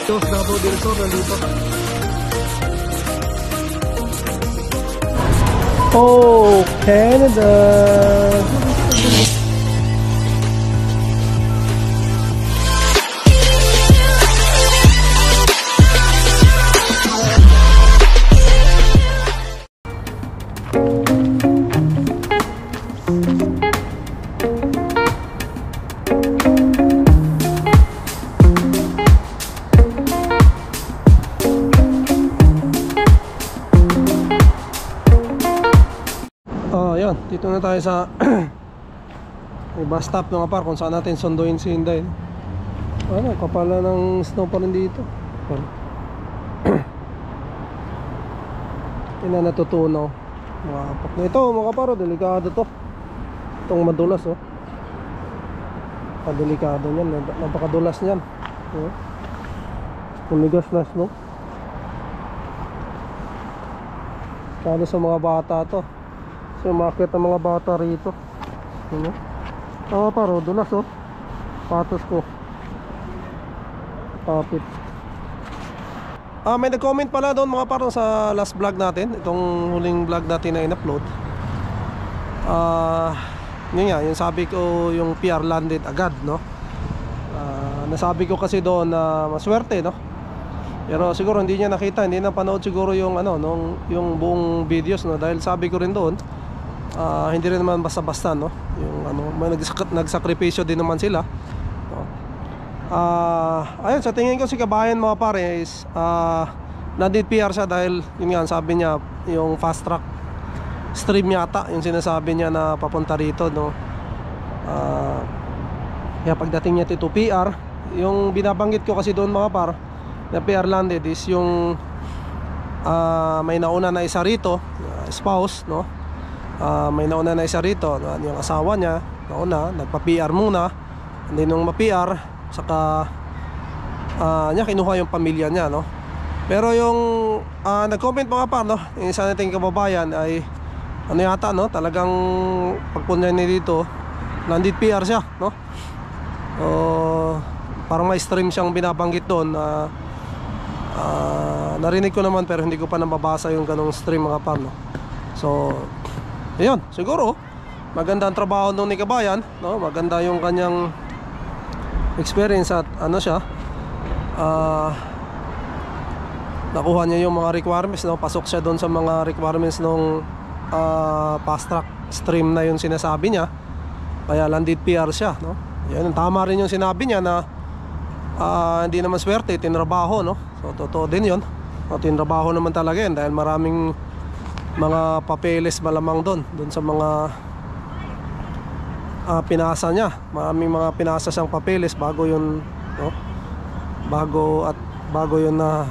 Ito, Davao del Sur, nandito. Oh, Canada! Dito na tayo sa bus stop mga par, kung saan natin sunduin si Inday. Ano, kapala ng snow pa rin dito. Ina natutunaw. Maapak na ito mga par, delikado to. Itong madulas oh. Delikado niyan, napakadulas niyan. Tumigas na snow. Lalo sa mga bata to. Umakit ang mga bata rito. Paro, dulas oh. Patos ko. Kapit. May nag-comment pala doon mga parang sa last vlog natin, itong huling vlog natin na in-upload. Yun nga, yung sabi ko yung PR landed agad, no? Nasabi ko kasi doon na maswerte, no? Pero siguro hindi niya nakita, hindi na panood siguro yung ano, yung buong videos, no? Dahil sabi ko rin doon, hindi rin naman basta-basta, no? Yung ano, may nagsakripisyo din naman sila, no? Ayun, sa tingin ko si kabayan mga pare is landed PR siya dahil yun nga sabi niya, yung fast track stream yata yung sinasabi niya na papunta rito, no? Kaya pagdating niya dito PR, yung binabanggit ko kasi doon mga par na PR landed is yung may nauna na isa rito, spouse, no? May nauna na isa rito, yung asawa niya nauna, nagpa-PR muna, hindi nung ma-PR saka niya kinuha yung pamilya niya, no? Pero yung nag-comment mga par, no, yung isa nating kababayan ay ano yata, no, talagang pagpunta niya dito landed PR siya, no? Parang may stream siyang binabanggit doon. Narinig ko naman pero hindi ko pa nababasa yung ganong stream mga par, no? So ayun, siguro maganda ang trabaho nung ni kabayan, no? Maganda yung kanyang experience at ano siya, nakuha niya yung mga requirements, no? Pasok siya doon sa mga requirements nung fast track stream na yung sinasabi niya. Kaya landed PR siya, no? Yan, tama rin yung sinabi niya na hindi naman swerte, tinrabaho, no? So totoo din yun, tinrabaho naman talaga yan dahil maraming mga papeles malamang doon sa mga pinasa niya. Maraming mga pinasa siyang papeles bago yun, no? Bago yun na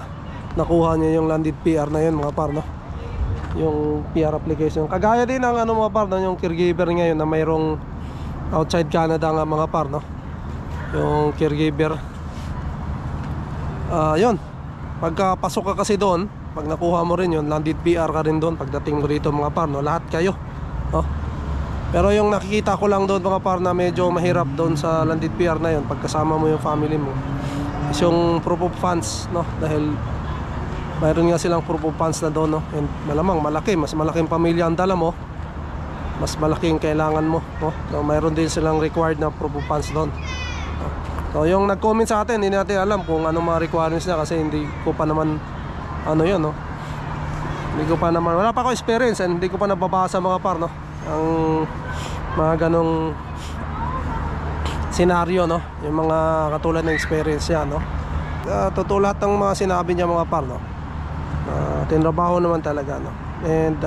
nakuha niya yung landed PR na yun mga par, no? Yung PR application. Kagaya din ng ano mga par, no? Yung caregiver ngayon na mayroong outside Canada nga mga par, no? Yung caregiver, yun, pagkapasok ka kasi doon, pag nakuha mo rin yun, landed PR ka rin doon pagdating mo rito mga par, no? Lahat kayo, no? Pero yung nakikita ko lang doon mga par na medyo mahirap doon sa landed PR na yun, pagkasama mo yung family mo, is yung proof of funds, no? Dahil mayroon nga silang proof of funds na doon, no? And malamang malaki, mas malaking pamilya ang dala mo, mas malaking kailangan mo, no? So mayroon din silang required na proof of funds doon, no? So yung nag-comment sa atin, hindi natin alam kung anong mga requirements niya kasi hindi ko pa naman ano yun, no? Hindi ko pa naman, wala pa ako experience and hindi ko pa nababasa mga par, no? Ang mga ganong senaryo, no? Yung mga katulad ng experience niya, no? Totoo lahat ng mga sinabi niya mga par, no? Tinrabaho naman talaga, no? And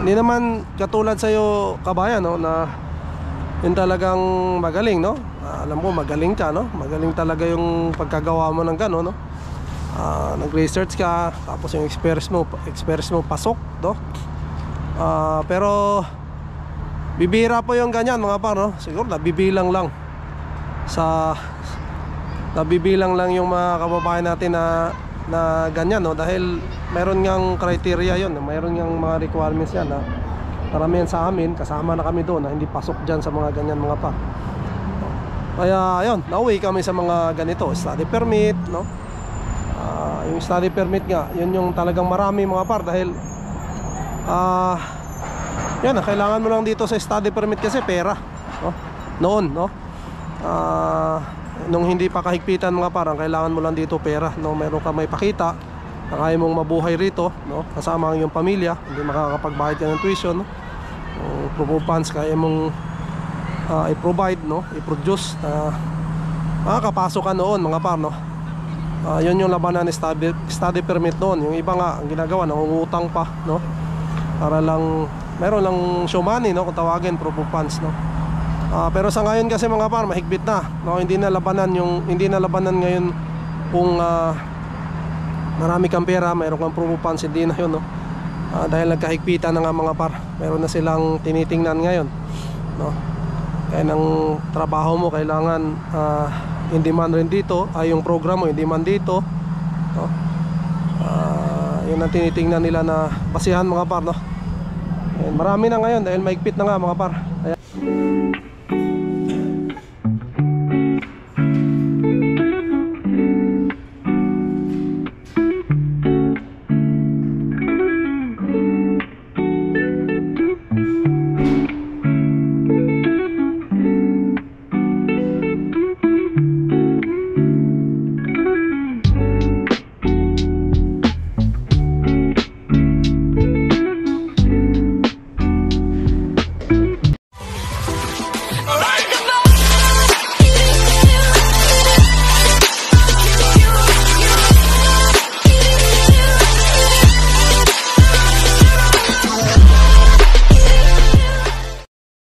hindi naman katulad sa'yo kabayan, no? Na yun talagang magaling, no? Alam mo magaling ka, no? Magaling talaga yung pagkagawa mo ng gano'n, no? Nag-research ka, tapos yung experience mo pasok, no? Pero bibira po yung ganyan mga par, no? Siguro nabibilang lang yung mga kababayan natin na ganyan, no? Dahil mayroon ngang criteria yun, mayroon ngang mga requirements yan na karamihan sa amin, kasama na kami doon na hindi pasok dyan sa mga ganyan mga par. Kaya ayun, nauwi kami sa mga ganito, study permit, no? Yung study permit nga, yun yung talagang marami mga par, dahil yan, kailangan mo lang dito sa study permit kasi pera, no? Noon, no? Nung hindi pa kahigpitan mga par, ang kailangan mo lang dito pera, no? Meron ka may pakita na kaya mong mabuhay rito, no? Kasama ang iyong pamilya, hindi makakapagbayad ka ng tuition, no? Proof of funds kaya mong i-provide, no? I-produce, makakapasok ka noon mga par, no? Yun yung labanan ni study permit noon. Yung iba nga, ang ginagawa, nangungutang pa, no? Para lang, meron lang show money, no? Kung tawagin, proof of funds, no? Pero sa ngayon kasi mga par, mahigpit na, no? Hindi na labanan ngayon kung marami kang pera, mayroon kang proof of funds, hindi na yun, no? Dahil nagkahigpitan na nga mga par, meron na silang tinitingnan ngayon, no? Kaya ng trabaho mo kailangan in demand rin dito, yung program mo in demand dito, no? Yun ang tinitingnan nila na basihan mga par, no? And marami na ngayon dahil maigpit na nga mga par.